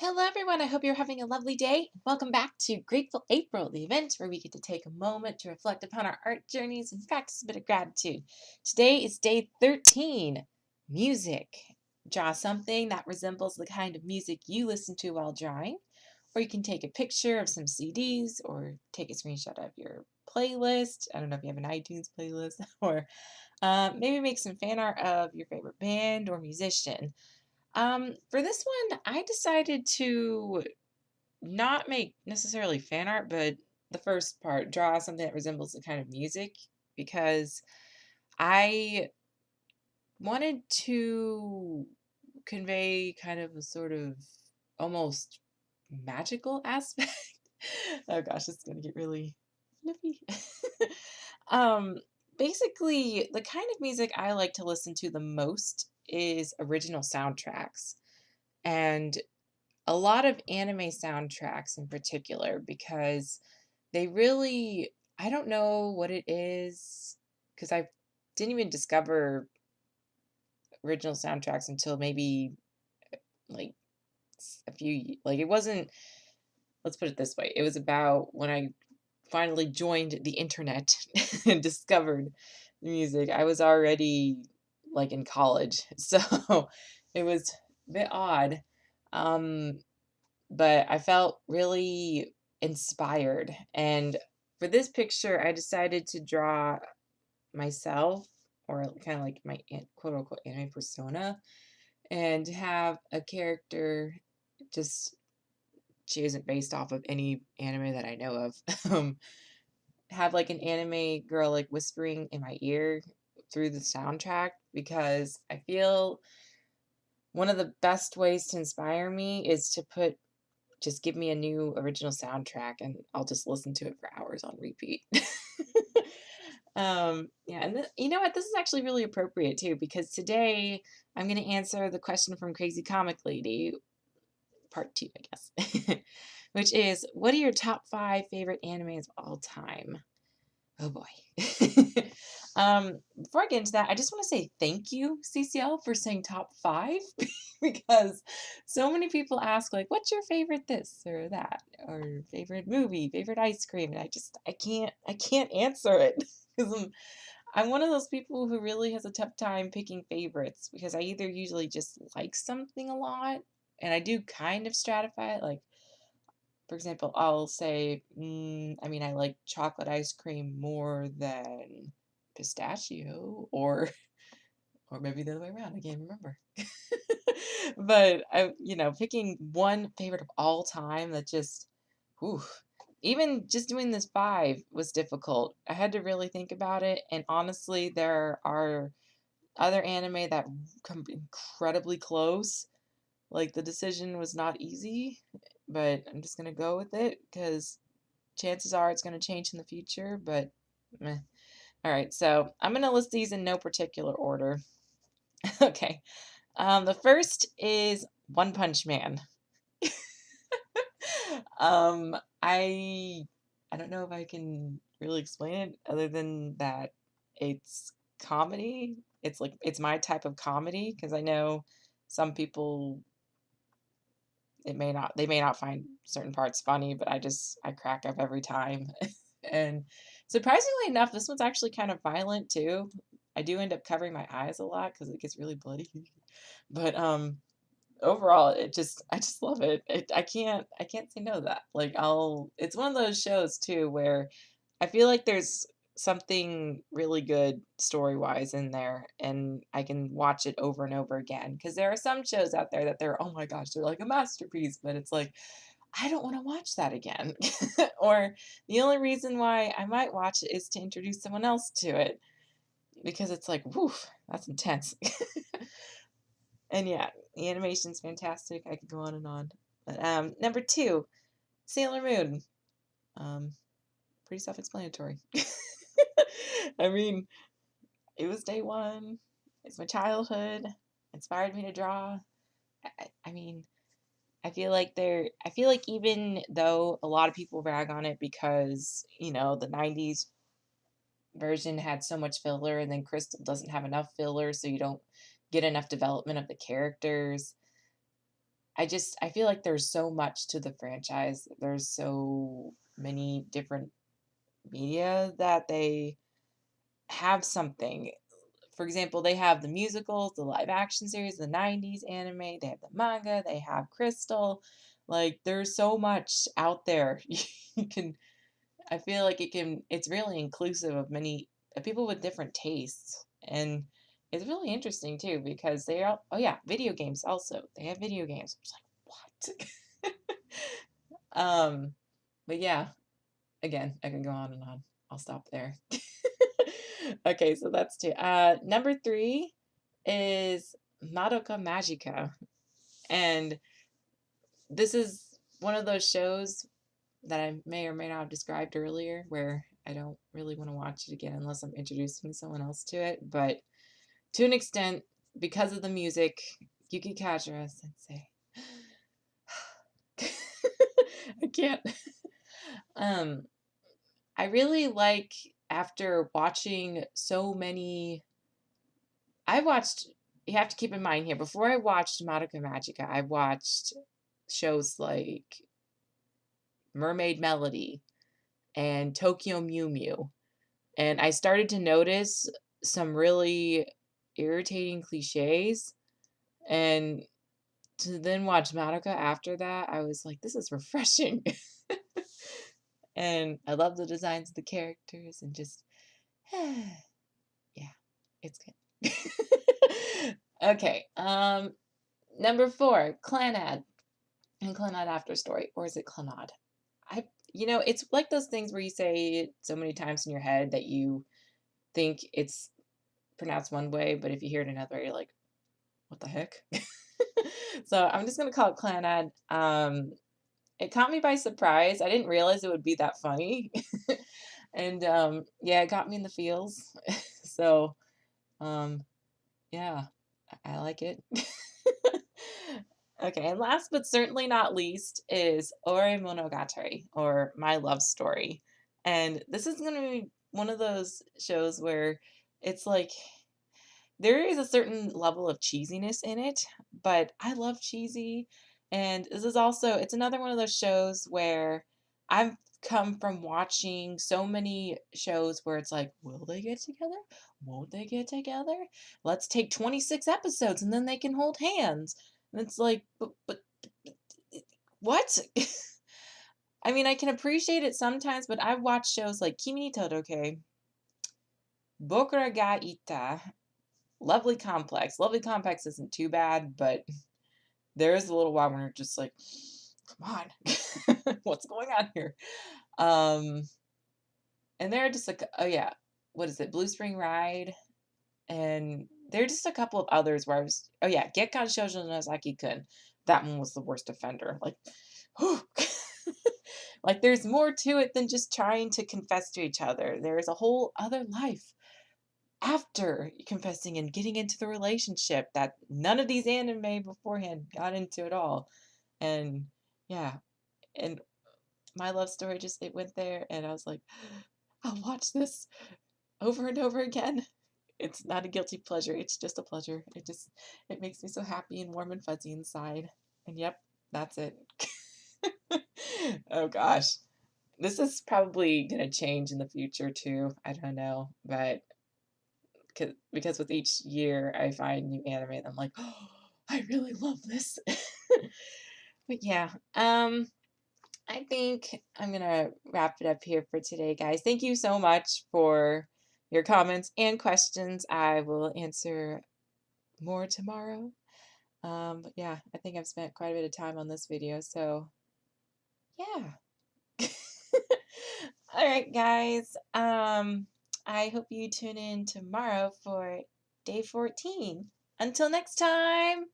Hello, everyone. I hope you're having a lovely day. Welcome back to Grateful April, the event where we get to take a moment to reflect upon our art journeys and practice a bit of gratitude. Today is day 13, music. Draw something that resembles the kind of music you listen to while drawing, or you can take a picture of some CDs or take a screenshot of your playlist. I don't know if you have an iTunes playlist, or maybe make some fan art of your favorite band or musician. For this one, I decided to not make necessarily fan art, but the first part, draw something that resembles the kind of music because I wanted to convey kind of a sort of almost magical aspect. Oh gosh, it's gonna get really fluffy. um, Basically, the kind of music I like to listen to the most is original soundtracks. And a lot of anime soundtracks in particular because they really I don't know what it is because I didn't even discover original soundtracks until maybe like a few like it wasn't, let's put it this way, it was about when I finally joined the internet and discovered music. I was already like in college, so it was a bit odd. um but I felt really inspired. And for this picture, I decided to draw myself, or kind of like my quote unquote anime persona, and have a character just, she isn't based off of any anime that I know of. Have like an anime girl like whispering in my ear through the soundtrack because I feel one of the best ways to inspire me is to put just give me a new original soundtrack and I'll just listen to it for hours on repeat. Yeah, and you know what? This is actually really appropriate too because today I'm going to answer the question from Crazy Comic Lady, part two, I guess, which is, what are your top 5 favorite animes of all time? Oh boy. Before I get into that, I just want to say thank you, CCL, for saying top 5 because so many people ask like, "What's your favorite this or that or favorite movie, favorite ice cream?" And I can't answer it because I'm one of those people who really has a tough time picking favorites because I either usually just like something a lot, and I do kind of stratify it, like for example, I'll say, I mean, I like chocolate ice cream more than pistachio, or or maybe the other way around. I can't remember. But picking one favorite of all time that just, whew, even just doing this 5 was difficult. I had to really think about it, and honestly, there are other anime that come incredibly close. Like the decision was not easy, but I'm just gonna go with it because chances are it's gonna change in the future. But meh. All right, so I'm gonna list these in no particular order. Okay, the first is One Punch Man. um, I I don't know if I can really explain it other than that it's comedy. It's like it's my type of comedy because I know some people, they may not find certain parts funny, but I crack up every time. And surprisingly enough, this one's actually kind of violent too. I do end up covering my eyes a lot because it gets really bloody. But overall, I just love it. I can't say no to that. Like it's one of those shows too where I feel like there's something really good story-wise in there, and I can watch it over and over again. Because there are some shows out there that they're, oh my gosh, they're like a masterpiece, but it's like, I don't want to watch that again. Or the only reason why I might watch it is to introduce someone else to it, because it's like, woof, that's intense. And yeah, the animation's fantastic. I could go on and on. But number 2, Sailor Moon. Um, Pretty self-explanatory. I mean, it was day one. It's my childhood. Inspired me to draw. I mean, I feel like even though a lot of people rag on it because, the 90s version had so much filler and then Crystal doesn't have enough filler, so you don't get enough development of the characters. I feel like there's so much to the franchise. There's so many different media that they have something. For example, they have the musicals, the live action series, the 90s anime, they have the manga, they have Crystal. Like there's so much out there. You can I feel like it's really inclusive of many people with different tastes. And it's really interesting too because they are oh yeah, video games also. They have video games. It's like, what? um but yeah, again, I can go on and on. I'll stop there. Okay, so that's two. Number three is Madoka Magica. And this is one of those shows that I may or may not have described earlier where I don't really want to watch it again unless I'm introducing someone else to it. But to an extent, because of the music, Yuki Kajira sensei. I can't. Um, I really like after watching so many. I watched. You have to keep in mind here. Before I watched Madoka Magica, I watched shows like Mermaid Melody and Tokyo Mew Mew, and I started to notice some really irritating cliches. And to then watch Madoka after that, I was like, this is refreshing. And I love the designs of the characters and just yeah, it's good. Okay, number four, Clanad and Clanad After Story, or is it Clanad? It's like those things where you say it so many times in your head that you think it's pronounced one way, but if you hear it another way, you're like, what the heck? So I'm just gonna call it Clanad. It caught me by surprise. I didn't realize it would be that funny. And yeah, it got me in the feels. So yeah, I like it. Okay, and last but certainly not least is Ore Monogatari, or My Love Story. And this is going to be one of those shows where it's like there is a certain level of cheesiness in it, but I love cheesy. And this is also, it's another one of those shows where I've come from watching so many shows where it's like, will they get together? Won't they get together? Let's take 26 episodes and then they can hold hands. And it's like, but what? I mean, I can appreciate it sometimes, but I've watched shows like Kimi ni Todoke, Bokura ga Ita, Lovely Complex. Lovely Complex isn't too bad, but there is a little while when you're just like, come on, what's going on here? And they're just like, oh yeah, what is it? Blue Spring Ride, and there are just a couple of others where I was, oh yeah, Gekkan Shoujo Nozaki-kun. That one was the worst offender. Like, whew. Like there's more to it than just trying to confess to each other. There is a whole other life after confessing and getting into the relationship that none of these anime beforehand got into at all. And yeah, and My Love Story just it went there and I was like, I'll watch this over and over again. It's not a guilty pleasure, it's just a pleasure. It makes me so happy and warm and fuzzy inside. And yep, that's it. Oh gosh. This is probably gonna change in the future too. I don't know, but because with each year I find new anime and I'm like, oh, I really love this. But yeah, I think I'm gonna wrap it up here for today, guys. Thank you so much for your comments and questions. I will answer more tomorrow. But yeah, I think I've spent quite a bit of time on this video, so yeah. All right, guys. I hope you tune in tomorrow for day 14. Until next time.